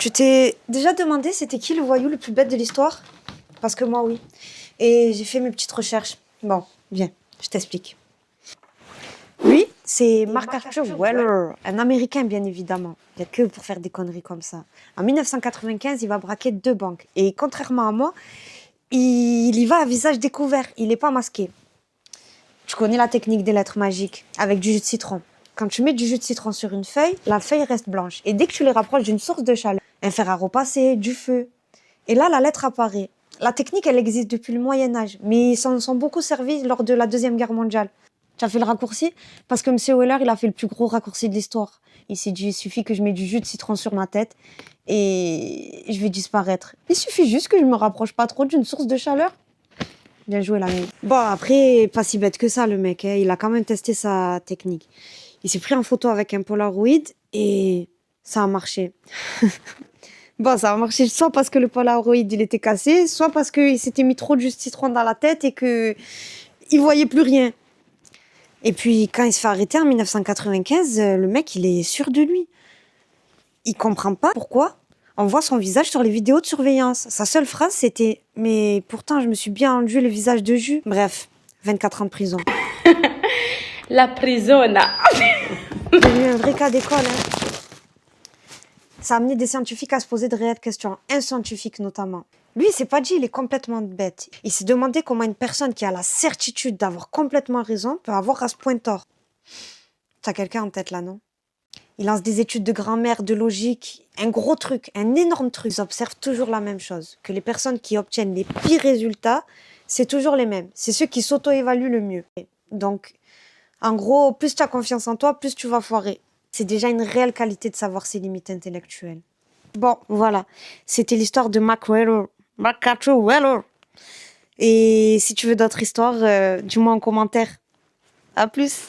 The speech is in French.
Tu t'es déjà demandé c'était qui le voyou le plus bête de l'histoire? Parce que moi, oui. Et j'ai fait mes petites recherches. Bon, viens, je t'explique. Lui, c'est Mark Arthur Weller, un Américain bien évidemment. Il n'y a que pour faire des conneries comme ça. En 1995, il va braquer 2 banques. Et contrairement à moi, il y va à visage découvert. Il n'est pas masqué. Tu connais la technique des lettres magiques avec du jus de citron. Quand tu mets du jus de citron sur une feuille, la feuille reste blanche. Et dès que tu les rapproches d'une source de chaleur, un fer à repasser, du feu, et là, la lettre apparaît. La technique, elle existe depuis le Moyen-Âge, mais ils s'en sont beaucoup servis lors de la Deuxième Guerre mondiale. Tu as fait le raccourci? Parce que M. Weller, il a fait le plus gros raccourci de l'histoire. Il s'est dit, il suffit que je mette du jus de citron sur ma tête et je vais disparaître. Il suffit juste que je me rapproche pas trop d'une source de chaleur. Bien joué, l'ami. Bon, après, pas si bête que ça, le mec. Hein. Il a quand même testé sa technique. Il s'est pris en photo avec un Polaroid et ça a marché. Bon, ça a marché soit parce que le Polaroid, il était cassé, soit parce qu'il s'était mis trop de jus de citron dans la tête et qu'il voyait plus rien. Et puis, quand il se fait arrêter en 1995, le mec, il est sûr de lui. Il comprend pas pourquoi on voit son visage sur les vidéos de surveillance. Sa seule phrase, c'était « Mais pourtant, je me suis bien enduit le visage de jus. » Bref, 24 ans de prison. La prisona. C'est devenu un vrai cas d'école, hein. Ça a amené des scientifiques à se poser de réelles questions, un scientifique notamment. Lui, il s'est pas dit il est complètement bête. Il s'est demandé comment une personne qui a la certitude d'avoir complètement raison peut avoir à ce point tort. T'as quelqu'un en tête là, non? Il lance des études de grammaire, de logique, un gros truc, un énorme truc. Ils observent toujours la même chose, que les personnes qui obtiennent les pires résultats, c'est toujours les mêmes. C'est ceux qui s'auto-évaluent le mieux. Donc, en gros, plus tu as confiance en toi, plus tu vas foirer. C'est déjà une réelle qualité de savoir ses limites intellectuelles. Bon, voilà. C'était l'histoire de Mark Arthur Weller. Et si tu veux d'autres histoires, dis-moi en commentaire. À plus.